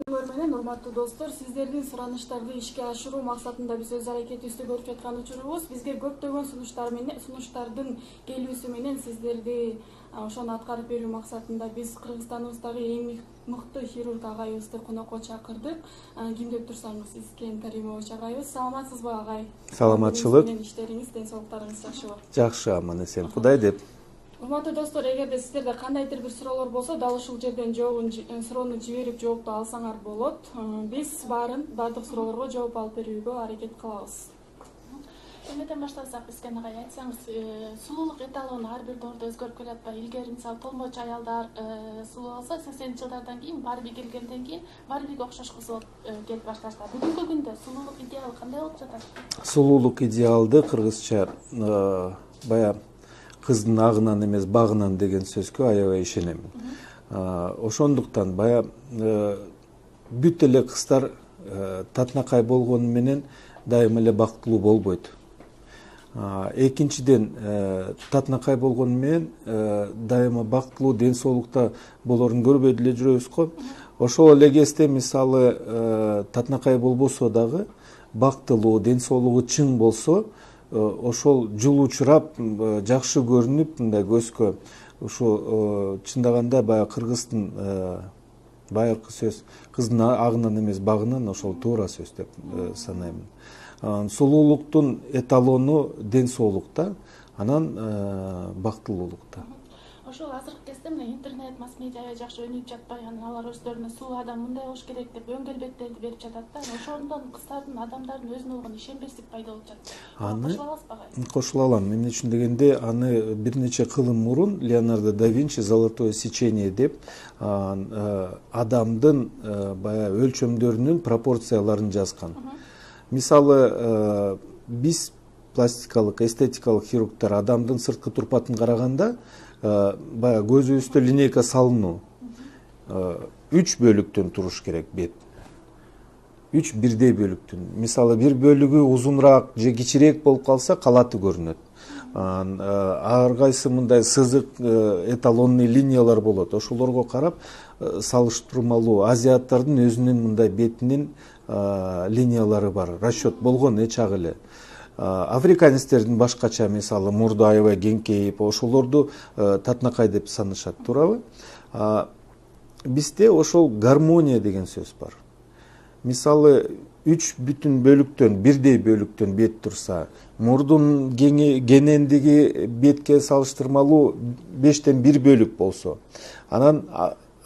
менен урматтуу достор, сиздердин суранычтарды ишке ашыруу максатында биз өз аракетибизди көрүп жаткан учурубуз. Бизге көптөгөн сунуштардын келүүсү менен сиздерди ошону аткарып берүү максатында биз Кыргызстаныбыздагы эң мыкты хирург агайыбызды конокко чакырдык. Ким деп турсаңыз, Искен Каримович агайыбыз. Саламатсызбы агай? Саламатчылык. Менен иштериңиз, ден соолуктарыңыз жакшыбы? Жакшы, аман эсен. Кудай деп. Урматтуу достор, эгерде сиздерде кандайдыр бир суроолор болсо, дал ушул жерден суроону жиберип жоопту алсаңар болот. Биз баардык суроолорго жооп алып берүүгө аракет кылабыз. Эмнеден баштасак, Искен агай, айтсаңыз, сулуулук эталону ар бир доордо өзгөрүп келатпайбы? Илгери мисалы толмоч аялдар сулуу болсо, 80 жылдардан кийин Барби келгенден кийин Барбиге окшош кыз болуп келип башташты. Бүгүнкү күндө сулуулук идеалы кандай болуп жатат? Сулуулук идеалды кыргызча бая кыздын агынан эмес багынан деген сөзгө аябай ишенем. Ошондуктан бая бүт эле кыздар татынакай болгону менен дайыма эле бактылуу болбойт. Экинчиден, татынакай болгону менен дайыма бактылуу, ден соолукта болорун көрбөй деле жүрөбүз го. Ошол эле кезде мисалы татынакай болбосо дагы бактылуу, ден соолугу чың болсо, ошол жылуучурап, жакшы көрүнүп, мындай көзгө ушу чындаганда баягы кыргыздын байыркы сөз кыздын агынан эмес багынан, ошол туура сөз деп санайм. Сулуулуктун эталону ден соолукта, анан бактылуулукта. Ошол азыркы кезде мына интернет, масс-медиа жакшы өнүгүп жатпай, алар өздөрүнө сулуу адам мындай болуш керек деп өң келбеттерди берип жатат да. Ошондон кыздардын, адамдардын өзүнө болгон ишенбестик пайда болуп жатат. Кошула аласызбы агай? Кошула алам. Эмне үчүн дегенде, аны бир нече кылым мурун Леонардо да Винчи «Золотое сечение» деп адамдын бая өлчөмдөрүнүн пропорцияларын жазган. Мисалы, биз пластикалык, эстетикалык хирургтар адамдын сырткы турпатын караганда, бая көзүбүздө линейка салынуу 3 бөлүктөн туруш керек бет. 3 бирдей бөлүктөн. Мисалы, бир бөлүгү узунураак же кичирээк болуп калса, калаты көрүнөт. Ар кайсы мындай сызык эталонный линиялар болот. Ошолорго карап салыштырмалуу азиаттардын өзүнүн мындай бетинин линиялары бар. Расчет болгон чак эле. Африканецтердин башкача, мисалы, мурду аябай кеңкейип, ошолорду татынакай деп санашат, туурабы? Бизде ошол гармония деген сөз бар. Мисалы, 3 бүтүн бөлүктөн, бирдей бөлүктөн бет турса, мурдун кенендиги бетке салыштырмалуу 5тен 1 бөлүк болсо, анан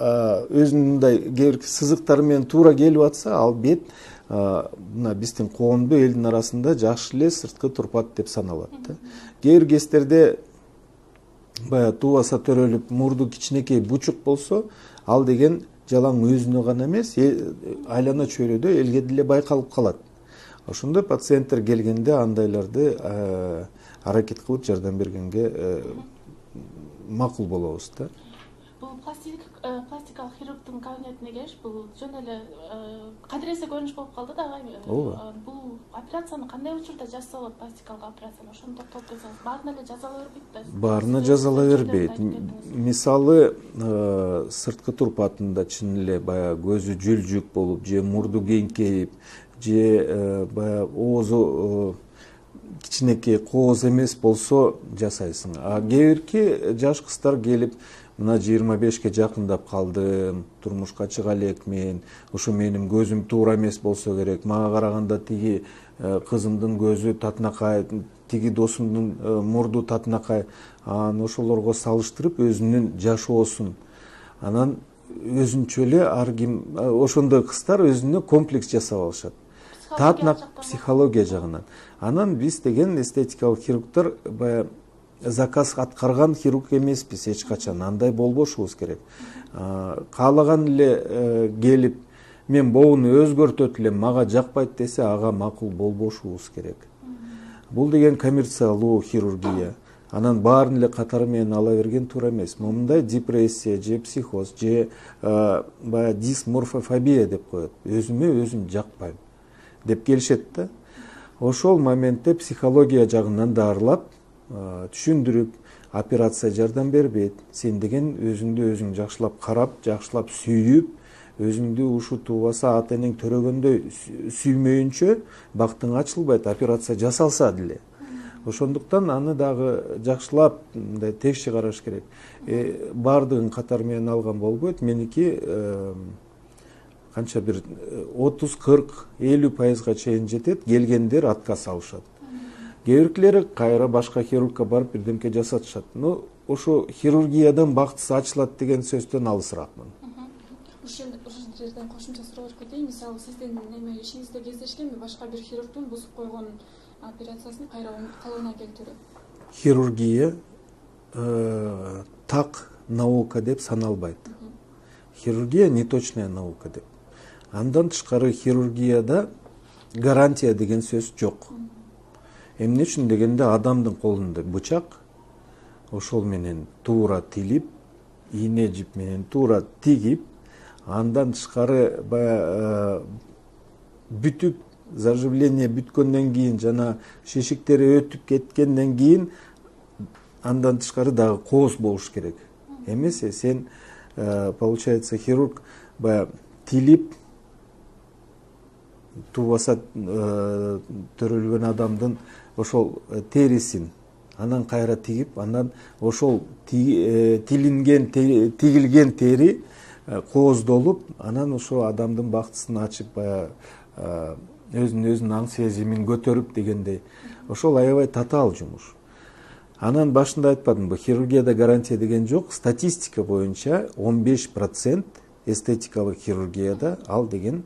өзүнүн мындай сызыктары менен туура келип атса, ал бет мына биздин коомдо, элдин арасында жакшы эле сырткы турпат деп саналат да. Кээ бир кездерде бая туубаса төрөлүп, мурду кичинекей бучук болсо, ал деген жалаң өзүнө гана эмес, айлана чөйрөдө элге деле байкалып калат. Ошондо пациенттер келгенде андайларды аракет кылып жардам бергенге макул болобуз да. Бул пластикалык хирургдун кабинетине келиш, бул жөн эле кадыресе көрүнүш болуп калды да агай. Бул операцияны кандай учурда жасаса болот, пластикалык операцияны? Ошону токтолуп кетсеңиз. Баарына эле жазала бербейт да. Баарына жазала бербейт. Мисалы, сырткы турпатында чын эле бая көзү жүлжүк болуп, же мурду кеңкейип, же бая оозу кичинекей кооз эмес болсо жасайсың. Кээ бирки жаш кыздар келип, мына 25ке жакындап калдым, турмушка чыга элекмин, ушу менин көзүм туура эмес болсо керек, мага караганда тиги кызымдын көзү татынакай, тиги досумдун мурду татынакай, ошолорго салыштырып өзүнүн жашоосун, анан өзүнчө эле ар ким, ошондой кыздар өзүнө комплекс жасап алышат. Психология жагынан. Анан биз деген эстетикалык хирургтар бая заказ аткарган хирург эмеспиз эч качан, андай болбошубуз керек. Каалаган эле келип, мен боону өзгөртөт элем, мага жакпайт десе, ага макул болбошубуз керек. Бул деген коммерциялуу хирургия. Анан баарын эле катары менен ала берген туура эмес. Мындай депрессия, же психоз, же бая дисморфофобия деп коет. Өзүмө өзүм жакпайм деп келишет да. Ошол моментте психология жагынан дарылап, түшүндүрүп, операция жардам бербейт. Сен деген өзүңдү өзүң жакшылап карап, жакшылап сүйүп, өзүңдү ушул туубаса ата энең төрөгөндөй сүймөйүнчө бактың ачылбайт, операция жасалса деле. Ошондуктан аны дагы жакшылап мындай текши караш керек. Баардыгын катар менен алган болбойт. Меники канча бир 30, 40, 50% чейин жетет. Келгендер отказ алышат. Кээ биркилери кайра башка хирургка барып бирдемке жасатышат. Но ошо хирургиядан бактысы ачылат деген сөздөн алысыраакмын. Ушул жерден кошумча суроо берип кетейин. Мисалы сиздин ишиңизде кездешкенби башка бир хирургдун бузуп койгон операциясын кайра калыбына келтирүү? Хирургия так наука деп саналбайт. Хирургия неточная наука деп. Андан тышкары хирургияда гарантия деген сөз жок. Эмне үчүн дегенде адамдын колунда бычак, ошол менен туура тилип, ийне жип менен туура тигип, андан тышкары баягы бүтүп заживление бүткөндөн кийин жана шишиктери өтүп кеткенден кийин андан тышкары дагы кооз болуш керек. Эмесе сен получается хирург баягы тилип туубаса төрөлгөн адамдын ошол терисин анан кайра тигип, андан ошол тигилген тери кооздолуп, анан ошо адамдын бактысын ачып баягы өзүнүн аң сезимин көтөрүп дегендей. Ошол аябай татаал жумуш. Анан башында айтпадымбы, хирургияда гарантия деген жок. Статистика боюнча 15% эстетикалык хирургияда ал деген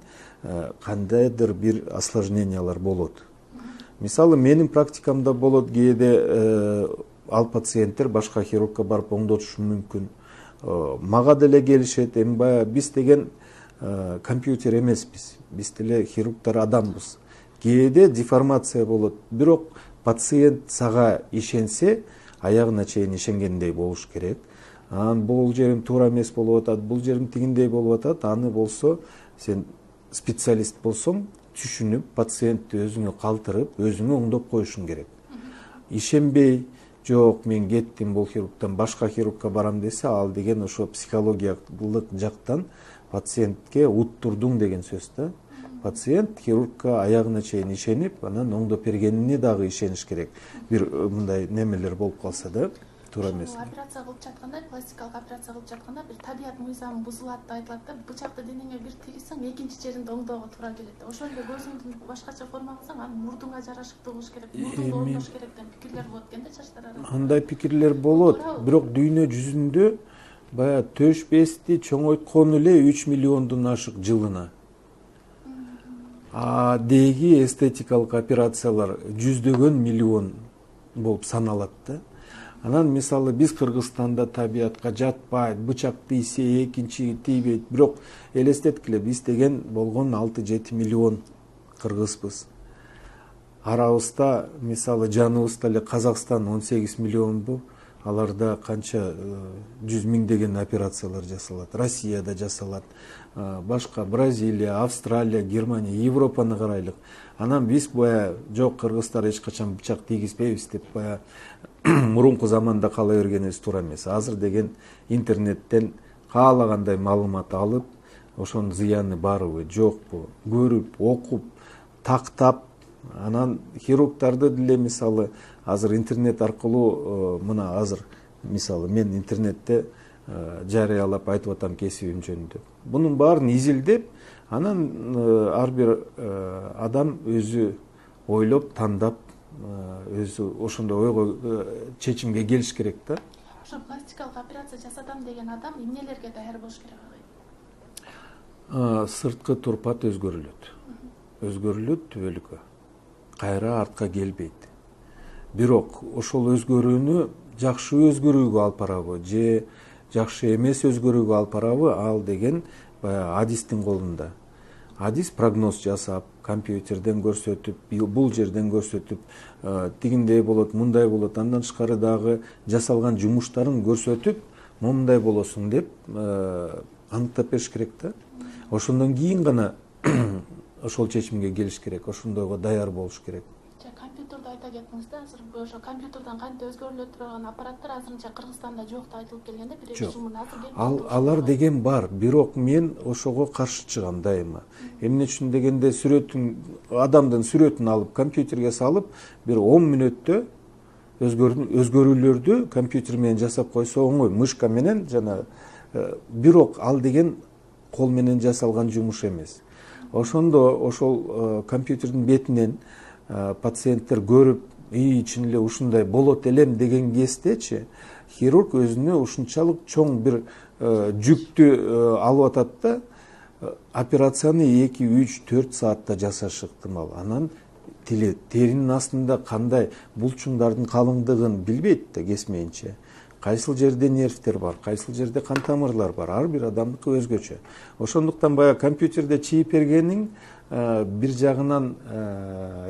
кандайдыр бир осложнениялар болот. Мисалы менин практикамда болот, кээде ал пациенттер башка хирургка барып оңдотушу мүмкүн. Мага деле келишет, эми баягы биз деген компьютер эмеспиз. Биз деле хирургтар адамбыз. Кээде деформация болот. Бирок пациент сага ишенсе, аягына чейин ишенгендей болуш керек. Бул жерим туура эмес болуп атат, бул жерим тигиндей болуп атат. Аны болсо сен специалист болсоң, түшүнүп, пациентти өзүңө калтырып, өзүңө оңдоп коюшуң керек. Ишенбей, жок, мен кеттим бул хирургтан, башка хирургка барам десе, ал деген ошо психологиялык жактан пациентке уттурдуң деген сөз да. Пациент хирургка аягына чейин ишенип, анан оңдоп бергенине дагы ишениш керек. Бир мындай немелер болуп калса да, туура эмес. Операция кылып жатканда, пластикалык операция кылып жатканда бир табият мыйзамы бузулат деп айтылат да, бычакты денеңе бир тигизсең, экинчи жеринде оңдоого туура келет. Ошол эле көзүңдү башкача форма кылсаң, аны мурдуңа жарашыктуу кылыш керек, мурдуңду оңдош керек деген пикирлер болот экен да жаштар арасында. Андай пикирлер болот, бирок дүйнө жүзүндө баягы төш бести чоңойткон эле 3 миллиондон ашык жылына. Деги эстетикалык операциялар жүздөгөн миллион болуп саналат да. Анан мисалы биз Кыргызстанда табиятка жатпайт, бычак тийсе экинчи тийбейт. Бирок элестеткиле, биз деген болгон 6-7 миллион кыргызбыз. Арабызда мисалы жаныбызда эле Казакстан 18 миллионбу, аларда канча 100 миңдеген операциялар жасалат. Россияда жасалат. Башка Бразилия, Австралия, Германия, Европаны карайлык. Анан биз бая жок, кыргыздар эч качан бычак тийгизбейбиз деп бая мурунку заманда кала бергенибиз туура эмес. Азыр деген интернеттен каалагандай маалымат алып, ошонун зыяны барбы, жокпу, көрүп, окуп, тактап, анан хирургтарды деле мисалы азыр интернет аркылуу мына азыр мисалы мен интернетте жарыялап айтып атам кесибим жөнүндө. Бунун баарын изилдеп, анан ар бир адам өзү ойлоп, тандап, өзү ошондой ойго чечимге келиш керек да. Ошо пластикалык операция жасадам деген адам эмнелерге даяр болуш керек агай? Сырткы турпат өзгөрүлөт. Өзгөрүлөт түбөлүккө. Кайра артка келбейт. Бирок ошол өзгөрүүнү жакшы өзгөрүүгө алып барабы же жакшы эмес өзгөрүүгө алып барабы, ал деген баягы адистин колунда. Адис прогноз жасап, компьютерден көрсөтүп, бул жерден көрсөтүп, тигиндей болот, мындай болот, андан тышкары дагы жасалган жумуштарын көрсөтүп, момундай болосуң деп аныктап бериш керек да. Ошондон кийин гана ошол чечимге келиш керек, ошондойго даяр болуш керек. Компьютерди айта кеттиңиз да, азыр ошо компьютерден кантип өзгөрүлө турган аппараттар азырынча Кыргызстанда жок деп айтылып келген да, бир эки жыл мурун. Азыр алар деген бар, бирок мен ошого каршы чыгам дайыма. Эмне үчүн дегенде адамдын сүрөтүн алып компьютерге салып, бир 10 мүнөттө өзгөрүүлөрдү компьютер менен жасап койсо оңой, мышка менен жана, бирок ал деген кол менен жасалган жумуш эмес. Ошондо ошол компьютердин бетинен пациенттер көрүп, чын эле ушундай болот элем деген кездечи, хирург өзүнө ушунчалык чоң бир жүктү алып атат да, операцияны 2-3-4 саатта жасашы ыктымал. Анан теринин астында кандай булчуңдардын калыңдыгын билбейт да кесмейинче. Кайсыл жерде нервтер бар, кайсыл жерде кан тамырлар бар, ар бир адамдыкы өзгөчө. Ошондуктан баягы компьютерде чийип бергениң бир жагынан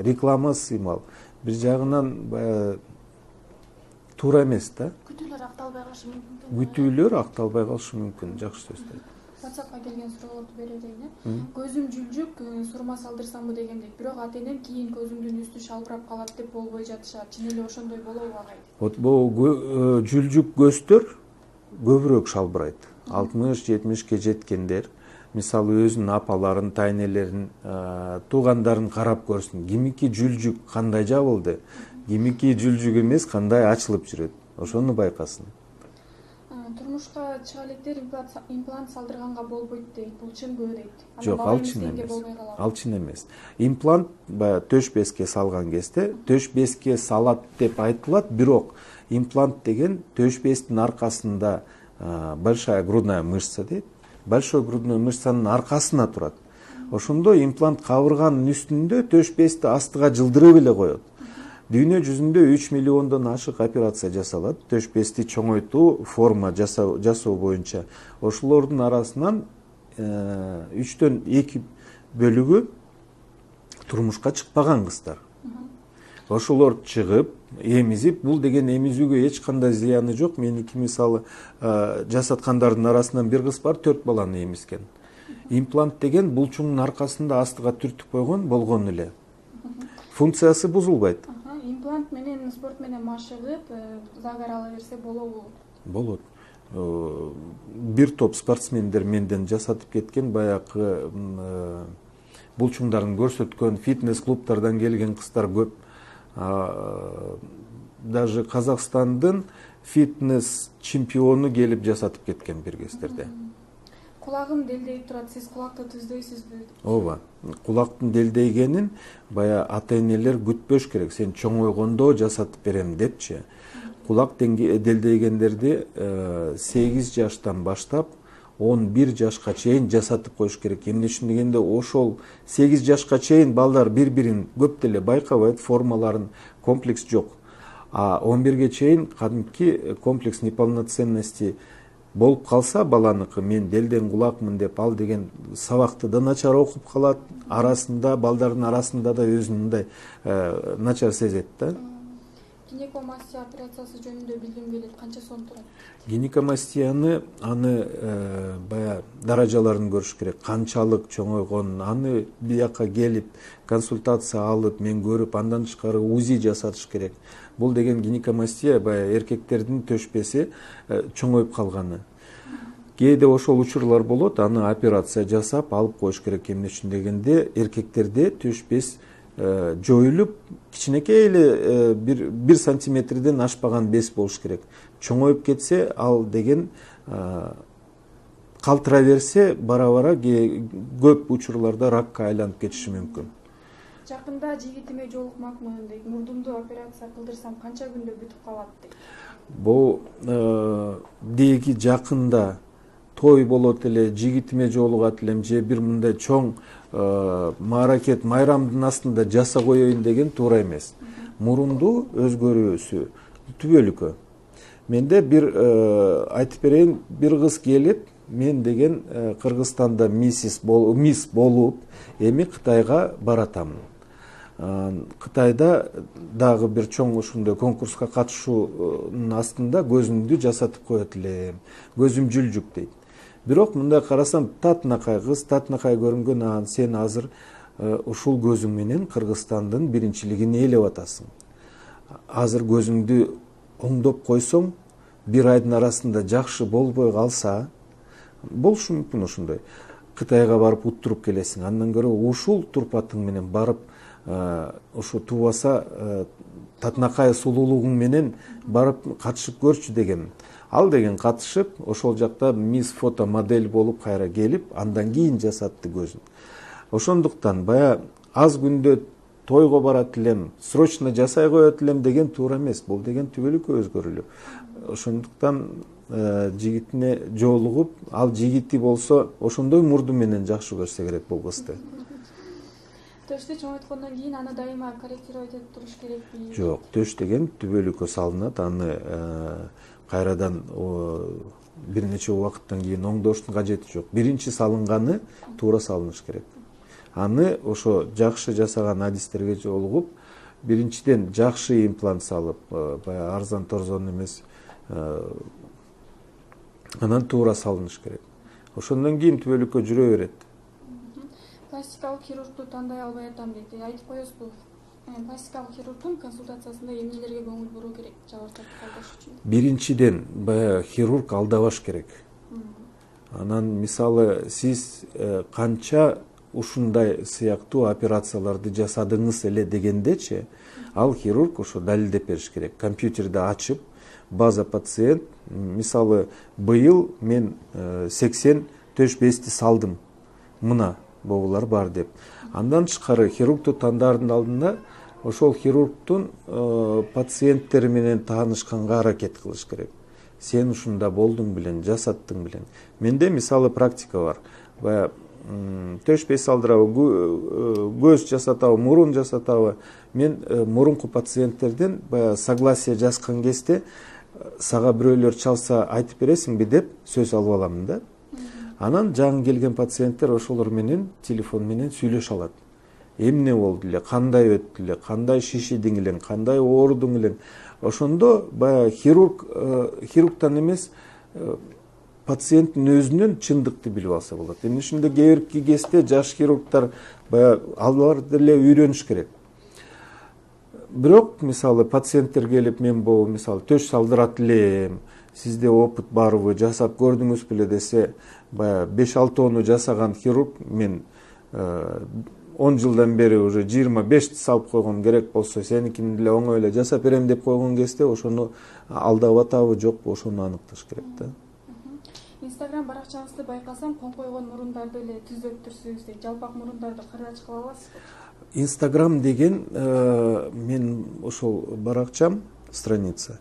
реклама сыймал, бир жагынан баягы туура эмес да. Күтүүлөр акталбай калышы мүмкүн. Күтүүлөр акталбай калышы мүмкүн. Жакшы сөз. WhatsAppка келген суроолорду бере дейин. Көзүм жүлжүк, сурма салдырсамбы дегендек. Бирок атенем кийин көзүмдүн үстү шалбырап калат деп болбой жатышат. Чын эле ошондой болобу агай? Вот бул жүлжүк көздөр көбүрөөк шалбырайт. 60-70ке жеткендер, мисалы өзүнүн апаларын, тайнелерин, туугандарын карап көрсүн. Кимики жүлжүк кандай жабылды, кимики жүлжүк эмес кандай ачылып жүрөт. Ошону байкасын. Турмушка чыга электер имплант салдырганга болбойт дейт. Бул чынбы дейт? Жок, ал чын эмес. Ал чын эмес. Имплант төш безге салган кезде төш безге салат деп айтылат, бирок имплант деген төш бездин аркасында большая грудная мышца дейт. Большой грудной мышцанын аркасына турат. Ошондо имплант кабырганын үстүндө төш безди астыга жылдырып эле коет. Дүйнө жүзүндө 3 миллиондон ашык операция жасалат. Төш безди чоңойтуу, форма жасоо боюнча. Ошолордун арасынан 3төн 2 бөлүгү турмушка чыкпаган кыздар. Ошолор чыгып, эмизип, бул деген эмизүүгө эч кандай зыяны жок. Меники мисалы жасаткандардын арасынан бир кыз бар, 4 баланы эмизген. Имплант деген булчуңдун аркасында астыга түртүп койгон болгон эле. Функциясы бузулбайт. Имплант менен спорт менен машыгып, загар ала берсе болобу? Болот. Бир топ спортсмендер менден жасатып кеткен, баягы булчуңдарын көрсөткөн фитнес клубтардан келген кыздар көп. Даже Казакстандын фитнес чемпиону келип жасатып кеткен бир кездерде. Кулагым делдейип турат, сиз кулакты түздөйсүзбү? Ооба. Кулактын делдейгенин бая ата-энелер күтпөш керек. Сен чоңойгондо жасатып берем депчи. Кулак делдейгендерди 8 жаштан баштап 11 жашка чейин жасатып коюш керек. Эмне үчүн дегенде ошол 8 жашка чейин балдар бири-бирин көп деле байкабайт, формаларын, комплекс жок. А 11ге чейин кадимки комплекс неполноценности болуп калса баланыкы, мен делден кулакмын деп ал деген сабакты да начар окуп калат, арасында балдардын арасында да өзүн мындай начар сезет да. Гинекомастия операциясы жөнүндө билгим келет, канча сом турат? Гинекомастияны аны бая даражаларын көрүш керек, канчалык чоңойгонун, аны бияка келип консультация алып, мен көрүп, андан тышкары УЗИ жасатыш керек. Бул деген гинекомастия бая эркектердин төшпеси чоңоюп калганы. Кээде ошол учурлар болот, аны операция жасап алып коюш керек. Эмне үчүн дегенде эркектерде төшпес жоюлуп, кичинекей эле 1 сантиметрден ашпаган без болуш керек. Чоңоюп кетсе, ал деген калтыра берсе, бара-бара көп учурларда ракка айланып кетиши мүмкүн. Жакында жигитиме жолукмакмын дейт. Мурдумду операция кылдырсам канча күндө бүтүп калат дейт. Бул деги жакында той болот эле, жигитиме жолугат элем, же бир мындай чоң мааракет майрамдын астында жаса коеюн деген туура эмес. Мурунду өзгөрүүсү түбөлүккө. Менде бир айтып берейин, бир кыз келип, мен деген Кыргызстанда мисс болуп, эми Кытайга баратамын. Кытайда дагы бир чоң ушундай конкурска катышуунун астында көзүмдү жасатып коет элем. Көзүм жүлжүк дейт. Бирок мындай карасам татынакай кыз, татынакай көрүнгөн, сен азыр ушул көзүң менен Кыргызстандын биринчилигин ээлеп атасың. Азыр көзүңдү оңдоп койсоң, бир айдын арасында жакшы болбой калса, болушу мүмкүн ушундай. Кытайга барып уттуруп келесиң. Андан көрө ушул турпатың менен барып, ушу туубаса татынакай сулуулугуң менен барып катышып көрчү деген. Ал деген катышып, ошол жакта мисс фото модель болуп кайра келип, андан кийин жасатты көзүн. Ошондуктан бая аз күндө тойго барат элем, срочно жасай коет элем деген туура эмес. Бул деген түбөлүккө өзгөрүлү. Ошондуктан жигитине жолугуп, ал жигити болсо ошондой мурду менен жакшы көрсө керек бул кызды. Төштү чоңойткондон кийин аны дайыма корректировать этип туруш керекпи? Жок, төш деген түбөлүккө салынат, аны кайрадан бир нече убакыттан кийин оңдоштун кажети жок. Биринчи салынганы туура салыныш керек. Аны ошо жакшы жасаган адистерге жолугуп, биринчиден жакшы имплант салып, баягы арзан торзон эмес, анан туура салыныш керек. Ошондон кийин түбөлүккө жүрө берет. Пластикалык хирургду тандай албай атам дейт. Айтып коесузбу? Пластикалык хирургдун консультациясында эмнелерге көңүл буруу керек жабыр тартып калбаш үчүн? Биринчиден, баягы хирург алдабаш керек. Анан мисалы сиз канча ушундай сыяктуу операцияларды жасадыңыз эле дегендечи, ал хирург ошо далилдеп бериш керек. Компьютерди ачып, база пациент, мисалы быйыл мен 80 төш бести салдым, мына боолар бар деп. Андан тышкары хирургду тандардын алдында ошол хирургдун пациенттери менен таанышканга аракет кылыш керек. Сен ушунда болдуң белең, жасаттың белең. Менде мисалы практика бар. Бая төш бес алдырабы, көз жасатабы, мурун жасатабы. Мен мурунку пациенттерден бая согласие жазган кезде сага бирөөлөр чалса айтып бересиңби деп сөз алып алам да. Анан жаңы келген пациенттер ошолор менен телефон менен сүйлөшө алат. Эмне болду эле, кандай өттү эле, кандай шишидиң элең, кандай оорудуң элең. Ошондо баягы хирургтан эмес, пациенттин өзүнүн чындыкты билип алса болот. Эмне ушунда кээ бир кезде жаш хирургтар баягы алар деле үйрөнүш керек. Бирок мисалы пациенттер келип, мен бул мисалы төш салдырат элем, сизде опыт барбы, жасап көрдүңүз беле десе, баягы 5-6 жасаган хирург, мен 10 жылдан бери уже 25 салып койгон, керек болсо сеникин деле оңой эле жасап берем деп койгон кезде ошону алдап атабы жокпу, ошону аныкташ керек да. Инстаграм баракчаңызды байкасам, коңкойгон мурундарды эле түзөп турсуңуз дейт. Жалпак мурундарды кырдач кыла аласызбы? Инстаграм деген мен ошол баракчам, страница.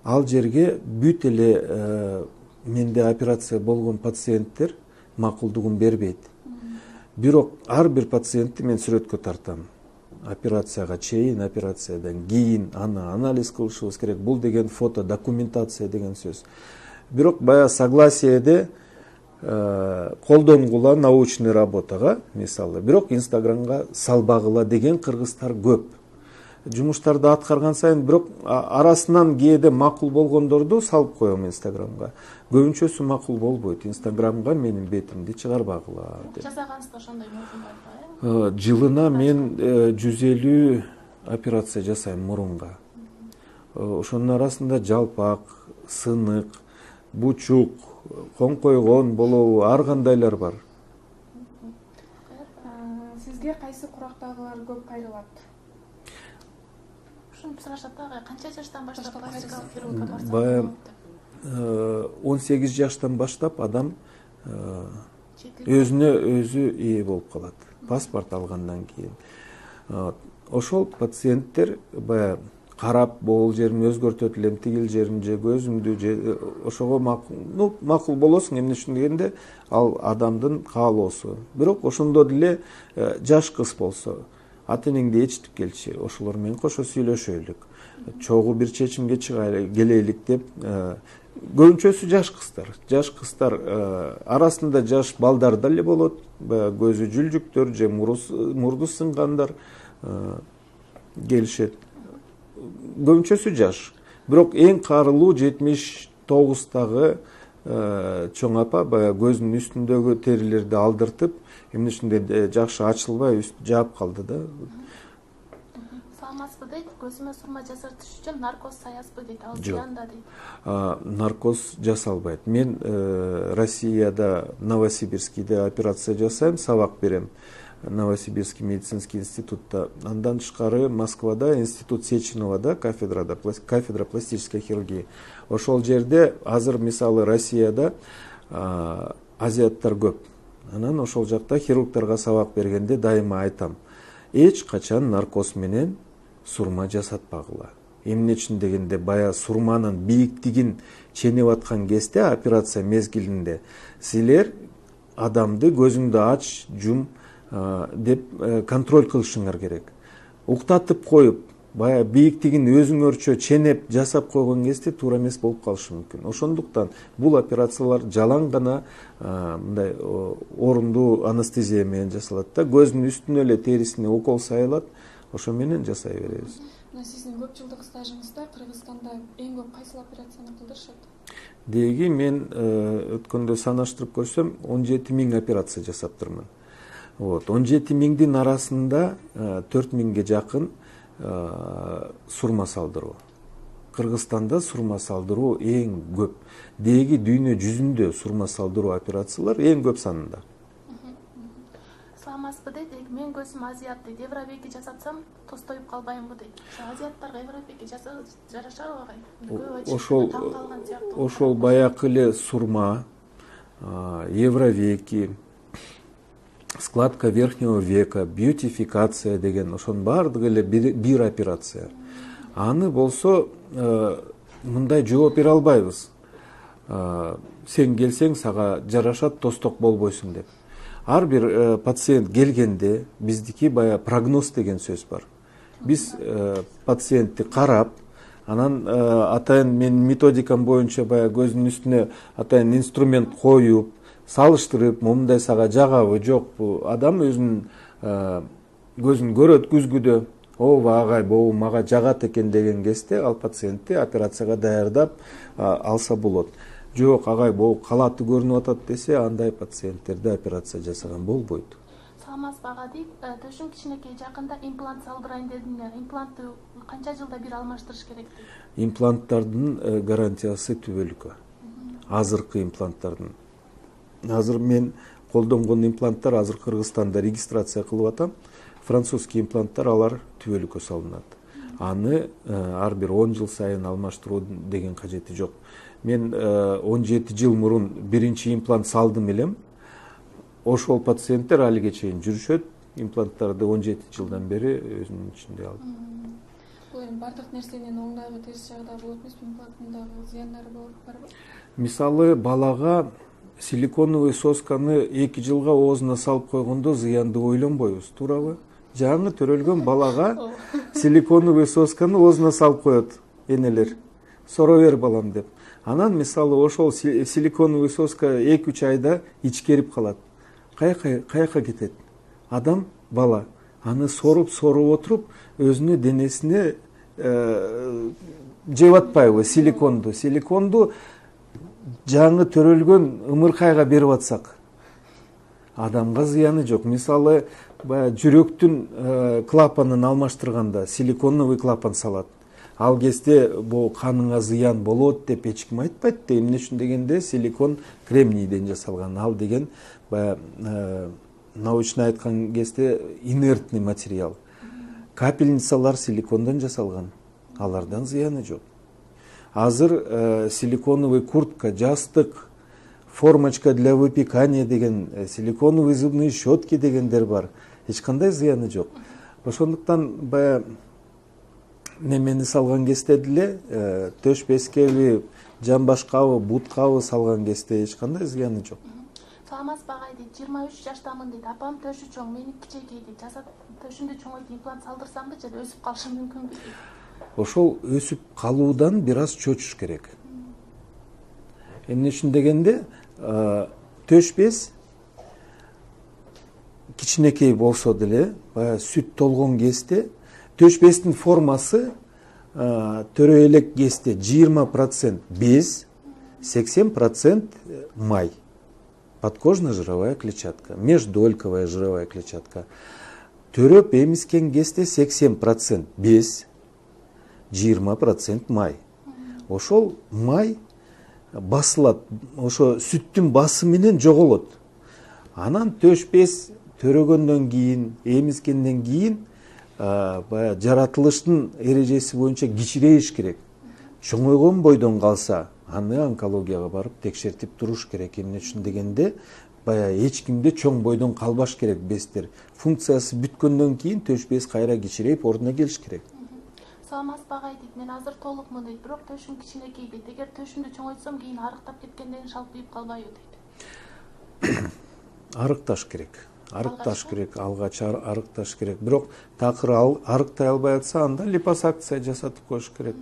Ал жерге бүт эле менде операция болгон пациенттер макулдугун бербейт. Бирок ар бир пациентти мен сүрөткө тартам. Операцияга чейин, операциядан кийин аны анализ кылышыбыз керек. Бул деген фото документация деген сөз. Бирок бая согласиеде колдонгула научный работага, мисалы. Бирок Инстаграмга салбагыла деген кыргыздар көп. Жумуштарды аткарган сайын, бирок арасынан кээде макул болгондорду салып коем Инстаграмга. Көбүнчөсү макул болбойт. Инстаграмга менин бетимди чыгарбагыла деп. Жасагансызда ошондой мурун барбы? Жылына мен 150 операция жасайм мурунга. Ошонун арасында жалпак, сынык, бучук, коңкойгон болобу, ар кандайлар бар. Сизге кайсы курактагылар көп кайрылат? Ушуну сурашат да, канча жаштан баштап пластикалык хирургка барсак болот? 18 жаштан баштап адам өзүнө өзү ээ болуп калат. Паспорт алгандан кийин. Ошол пациенттер бая карап, бул жерин өзгөртөт элем, тигил жерин же көзүмдү же ошого макул болосуң, эмне үчүн дегенде ал адамдын каалоосу. Бирок ошондо деле жаш кыз болсо, ата энеңди ээрчитип келчи, ошолор менен кошо сүйлөшөлүк. Чогуу бир чечимге келелик деп. Көбүнчөсү жаш кыздар. Жаш кыздар арасында жаш балдар деле болот. Көзү жүлжүктөр же мурду сынгандар келишет. Көбүнчөсү жаш. Бирок эң карылуу 79-тагы чоң апа баягы көздүн үстүндөгү терилерди алдыртып эмне ушундай жакшы ачылбай үстү жаап калды да. Саламатсызбы дейт, көзүмө сурма жасатыш үчүн наркоз саясызбы дейт, ал зыянда дейт. Наркоз жасалбайт. Мен Россияда Новосибирскийде операция жасайм, сабак берем. Новосибирский медицинский институтта. Андан тышкары Москвада, институт Сеченовада, кафедра пластической хирургии. Ошол жерде азыр мисалы Россияда азиаттар көп. Анан ошол жакта хирургдарга сабак бергенде дайыма айтам. Эч качан наркоз менен сурма жасатпагыла. Эмне үчүн дегенде бая сурманын бийиктигин ченеп аткан кезде операция мезгилинде силер адамды көзүңдү ач, жум деп контроль кылышыңар керек. Уктатып коюп, бая бийиктигин өзүңөрчө ченеп жасап койгон кезде туура эмес болуп калышы мүмкүн. Ошондуктан бул операциялар жалаң гана мындай орундуу анестезия менен жасалат да, көздүн үстүнө эле терисине укол сайылат, ошо менен жасай беребиз. Сиздин көп жылдык стажыңызда Кыргызстанда эң көп кайсыл операцияны кылдырышат? Деги мен өткөндө санаштырып көрсөм 17 000 операция жасаптырмын. 17 000-дин арасында 4 000-ге жакын сурма салдыруу. Кыргызстанда сурма салдыруу эң көп. Деги дүйнө жүзүндө сурма салдыруу операциялар эң көп санында. Саламатсызбы дейт, мен көзүм азиат дейт, Европеки жасатсам тостоюп калбаймбы дейт. Азиаттарга Европеки жарашабы агай? Ошол баякы эле сурма, Евровеки, складка верхнего века, бьютификация деген ошонун баардыгы эле бир операция. Аны болсо мындай жооп бере албайбыз. Сен келсең сага жарашат, тосток болбойсуң деп. Ар бир пациент келгенде биздики бая прогноз деген сөз бар. Биз пациентти карап, анан атайын мен методикам боюнча бая көзүнүн үстүнө атайын инструмент коюп, салыштырып, мындай сага жагабы, жокпу, адам өзүнүн көзүн көрөт күзгүдө, ооба агай бул мага жагат экен деген кезде ал пациентти операцияга даярдап алса болот. Жок, агай бул калаты көрүнүп атат десе, андай пациенттерде операция жасаган болбойт. Саламатсызбы ага дейт, төшүң кичинекей, жакында имплант салдырайын дедимер. Имплантты канча жылда бир алмаштырыш керек дейт? Импланттардын гарантиясы түбөлүккө. Азыркы импланттардын. Азыр мен колдонгон импланттар азыр Кыргызстанда регистрация кылып атам. Французский импланттар алар түбөлүккө салынат. Аны ар бир 10 жыл сайын алмаштыруу деген кажети жок. Мен 17 жыл мурун биринчи имплант салдым элем. Ошол пациенттер алиге чейин жүрүшөт. Импланттарды 17 жылдан бери өзүнүн ичинде алып. Бул эми бардык нерсенин оң дагы терс жагы да болот эмеспи? Импланттын дагы зыяндары барбы? Мисалы балага силиконовый сосканы 2 жылга оозуна салып койгондо зыянды ойлонбойбуз, туурабы? Жаңы төрөлгөн балага силиконовый сосканы оозуна салып коет энелер. Соро бер балам деп. Анан мисалы ошол силиконовый соска 2-3 айда ичкерип калат. Каяка кетет? Адам, бала, аны соруп отуруп, өзүнө денесине жеп атпайбы силиконду. Силиконду жаңы төрөлгөн ымыркайга берип атсак, адамга зыяны жок. Мисалы, жүрөктүн клапанын алмаштырганда силиконовый клапан салат. Ал кезде бул каныңа зыян болот деп эч ким айтпайт да, эмне үчүн дегенде силикон кремнийден жасалган. Ал деген научно айткан кезде инертный материал. Капельницалар силикондон жасалган. Алардан зыяны жок. Азыр силиконовый куртка, жастык, формочка для выпекания деген, силиконовый зубные щетки дегендер бар. Эч кандай зыяны жок. Ошондуктан бая немени салган кезде деле төшпескеби, жамбашкабы, буткабы салган кезде эч кандай зыяны жок. Саламатсызбы агай дейт, 23 жаштамын дейт, апам төшү чоң, мени кичинекей дейт, жасап төшүндү чоңойтуп имплант салдырсамбы же өсүп калышы мүмкүнбү дейт? Ошол өсүп калуудан бир аз чочуш керек. Эмне үчүн дегенде төш без кичинекей болсо деле, баягы сүт толгон кезде төш бездин формасы төрө элек кезде 20% без, 80% май, подкожно-жировая клетчатка, междольковая жировая клетчатка. Төрөп эмискен кезде 80% без, 20% май. Ошол май басылат, ошо сүттүн басы менен жоголот. Анан төш без төрөгөндөн кийин, эмискенден кийин баягы жаратылыштын эрежеси боюнча кичирейиш керек. Чоңойгон бойдон калса, аны онкологияга барып текшертип туруш керек. Эмне үчүн дегенде, баягы эч кимде чоң бойдон калбаш керек бездер. Функциясы бүткөндөн кийин төш без кайра кичирейип ордуна келиш керек. Саламатсыз багай дейт, мен азыр толукмун дейт, бирок төшүм кичинекей дейт. Эгер төшүмдү чоңойтсом кийин арыктап кеткенден кийин шалпыйып калбайбы дейт. Арыкташ керек. Арыкташ керек, алгач арыкташ керек. Бирок такыр арыктай албай атса, анда липосакция жасатып коюш керек.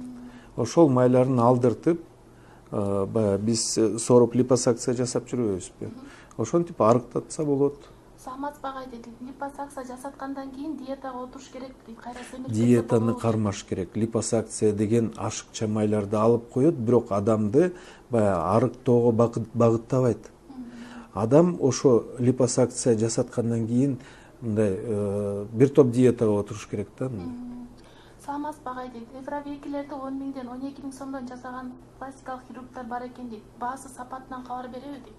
Ошол майларын алдыртып, баягы биз соруп липосакция жасап жүрөбүзбү? Ошентип арыктатса болот. Саламатсыз багай дейт, липосакция жасаткандан кийин диетага отуруш керек дейт. Кайра семирип Диетаны кармаш керек. Липосакция деген ашыкча майларды алып коет, бирок адамды баягы арыктоого багыттабайт. Адам ошо липосакция жасаткандан кийин мындай бир топ диетага отуруш керек да. Саламатсыз багай дейт, Евровекилерди 10 миңден 12 миң сомдон жасаган пластикалык хирургтар бар экен дейт. Баасы сапатынан кабар береби дейт.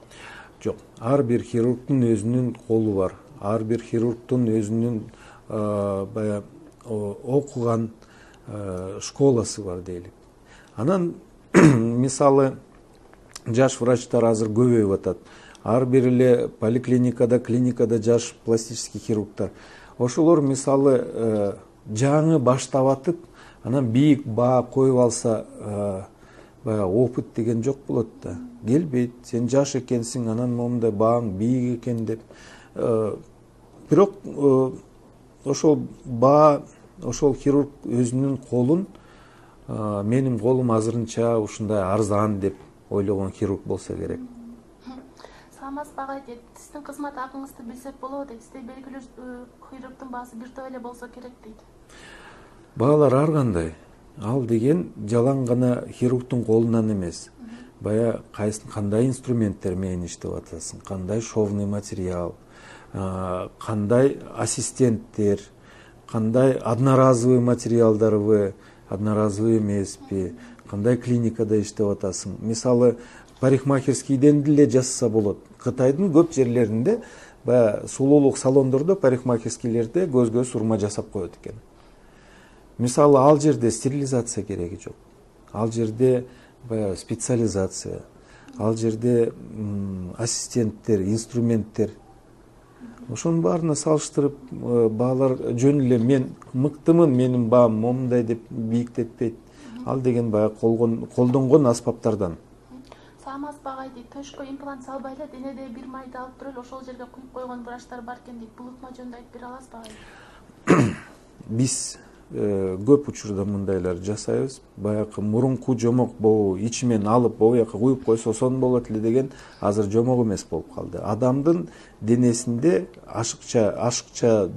Жок, ар бир хирургдун өзүнүн колу бар. Ар бир хирургдун өзүнүн баягы окуган школасы бар дейлик. Анан мисалы жаш врачтар азыр көбөйүп атат. Ар бир эле поликлиникада, клиникада жаш пластический хирургтар. Ошолор мисалы жаңы баштап атып, анан бийик баа коюп алса, баягы опыт деген жок болот да. Келбейт, сен жаш экенсиң, анан момундай бааң бийик экен деп. Бирок ошол баа, ошол хирург өзүнүн колун менин колум азырынча ушундай арзан деп ойлогон хирург болсо керек. Саламатсыз багай дейт, сиздин кызмат акыңызды билсек болобу дейт. Сизде белгилүү хирургдун баасы биртип эле болсо керек дейт. Баалар ар кандай. Ал деген жалаң гана хирургдун колунан эмес. Бая кандай инструменттер менен иштеп атасың, кандай шовный материал, кандай ассистенттер, кандай одноразовый материалдарбы, одноразовый эмеспи, кандай клиникада иштеп атасың. Мисалы, парикмахерскийден деле жасаса болот. Кытайдын көп жерлеринде баягы сулуулук салондордо парикмахерскийлерде көзгө сурма жасап коет экен. Мисалы, ал жерде стерилизация кереги жок. Ал жерде баягы специализация, ал жерде ассистенттер, инструменттер. Ошонун баарына салыштырып, баалар жөн эле мен мыктымын, менин баам момундай деп бийиктетпейт. Ал деген баягы колдонгон аспаптардан. Саламатсыз багай дейт, төшкө имплант салбай эле денеде бир майды алып туруп ошол жерге куюп койгон врачтар бар экен дейт. Бул ыкма жөнүндө айтып бере аласызбы? Биз көп учурда мындайлар жасайбыз. Баягы мурунку жомок боо ичимен алып бул жака куюп койсо сон болот эле деген азыр жомок эмес болуп калды. Адамдын денесинде ашыкча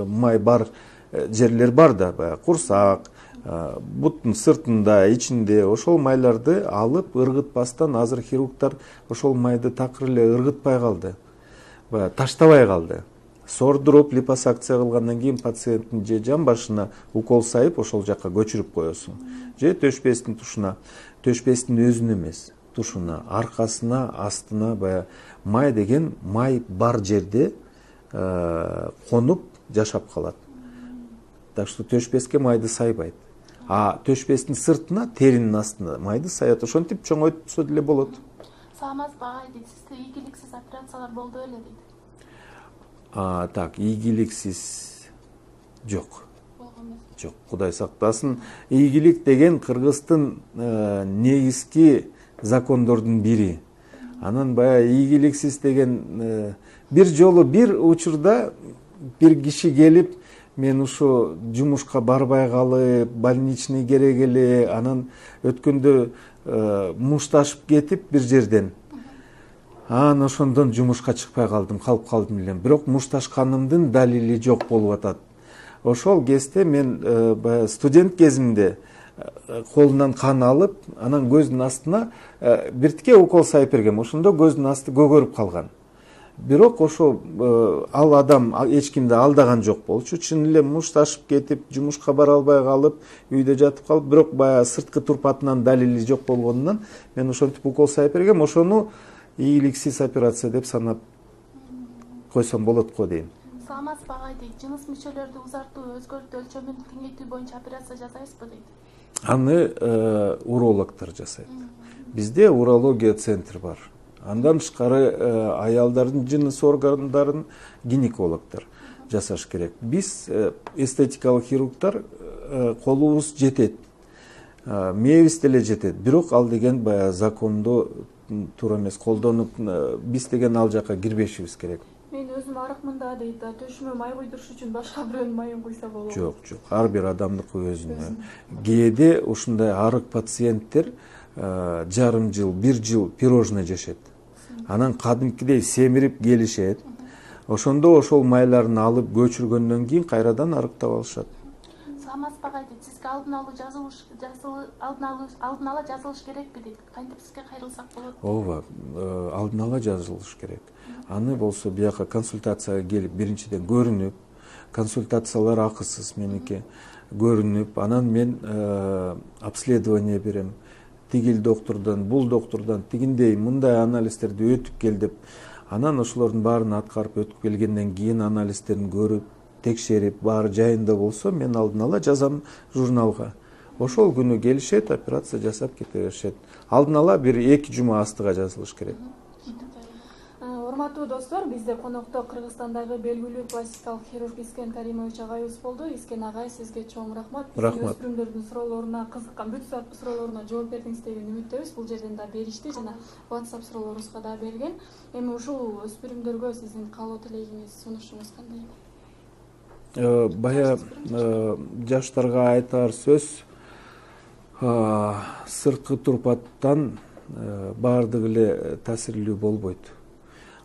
май бар жерлер бар да, баягы курсак, буттун сыртында, ичинде ошол майларды алып ыргытпастан азыр хирургтар ошол майды такыр эле ыргытпай калды. Баягы таштабай калды. Сордуруп липосакция кылгандан кийин пациенттин же жан башына укол сайып ошол жака көчүрүп коесуң. Же төш бездин тушуна, төш бездин өзүнө эмес, тушуна, аркасына, астына баягы май деген май бар жерде конуп жашап калат. Так что төш безге майды сайбайт. А төш бездин сыртына, теринин астына майды саят. Ошентип чоңойтсо деле болот. Саламатсыз багай дейт, сизде ийгиликсиз операциялар болду эле дейт. Так, ийгиликсиз жок. Жок, Кудай сактасын. Ийгилик деген Кыргыздын негизги закондордун бири. Анан баягы ийгиликсиз деген бир жолу бир учурда бир киши келип, мен ушу жумушка барбай калып, больничный керек эле, анан өткөндө мушташып кетип бир жерден. Анан ошондон жумушка чыкпай калдым, калып калдым элем. Бирок мушташканымдын далили жок болуп атат. Ошол кезде мен студент кезимде колунан кан алып, анан көздүн астына биртке укол сайып берген. Ошондо көздүн асты көгөрүп калган. Бирок ошо ал адам эч кимди алдаган жок болчу. Чын эле мушташып кетип, жумушка бара албай калып, үйдө жатып калып, бирок баягы сырткы турпатынан далили жок болгонунан мен ошентип укол сайып бергем. Ошону ийгиликсиз операция деп санап койсом болот го дейм. Саламатсызбы агай дейт. Жыныс мүчөлөрдү узартуу, өзгөртүү, өлчөмүн кеңейтүү боюнча операция жасайсызбы дейт. Аны урологдор жасайт. Бизде урология центр бар. Андан тышкары аялдардын жыныс органдарын гинекологдор жасаш керек. Биз эстетикалык хирургдар колубуз жетет, мээбиз деле жетет. Бирок ал деген баягы закондо туура эмес, колдонуп биз деген ал жака кирбешибиз керек. Мен өзүм арыкмында дейт, төшүмө май куйдуруш үчүн башка бирөөнүн майын куйса болобу? Жок, ар бир адамдыкы өзүнө. Кээде ушундай арык пациенттер жарым жыл, бир жыл пирожный жешет. Анан кадимкидей семирип келишет. Ошондо ошол майларын алып көчүргөндөн кийин кайрадан арыктап алышат. Саламатсызбы агай дейт. Сизге алдын ала жазылыш керекпи дейт. Кантип сизге кайрылсак болот? Ооба, алдын ала жазылыш керек. Аны болсо бияка консультацияга келип биринчиден көрүнүп, консультациялар акысыз меники, көрүнүп, анан мен обследование берем. Тигил доктурдан, бул доктурдан, тигиндей, мындай анализдерди өтүп кел деп. Анан ошолордун баарын аткарып өтүп келгенден кийин анализдерин көрүп, текшерип, баары жайында болсо, мен алдын ала жазам журналга. Ошол күнү келишет, операция жасап кете беришет. Алдын ала бир 2 жума астыга жазылыш керек. Урматтуу достор, бизде конокто Кыргызстандагы белгилүү пластикалык хирург Искен Каримович агайыбыз болду. Искен агай, сизге чоң рахмат. Рахмат. Өспүрүмдөрдүн суроолоруна кызыккан, бүт суроолоруна жооп бердиңиз деген үмүттөбүз. Бул жерден да беришти жана WhatsApp суроолорубузга да берген. Эми ушул өспүрүмдөргө сиздин каалоо тилегиңиз, сунушуңуз кандай? Бая жаштарга айтар сөз, сырткы турпаттан баардыгы эле таасирлүү болбойт.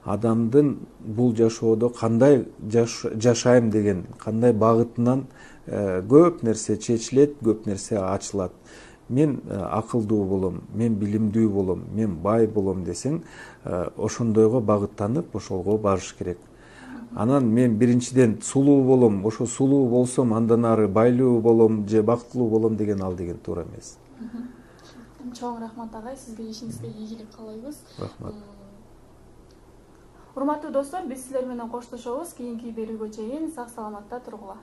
Адамдын бул жашоодо кандай жашайм деген, кандай багытынан көп нерсе чечилет, көп нерсе ачылат. Мен акылдуу болом, мен билимдүү болом, мен бай болом десең, ошондойго багыттанып, ошолго барыш керек. Анан мен биринчиден сулуу болом, ошо сулуу болсом андан ары байлуу болом же бактылуу болом деген ал деген туура эмес. Чоң рахмат агай, сизге ишиңизге ийгилик каалайбыз. Рахмат. Урматтуу достор, биз силер менен коштошобуз. Кийинки берүүгө чейин сак саламатта тургула.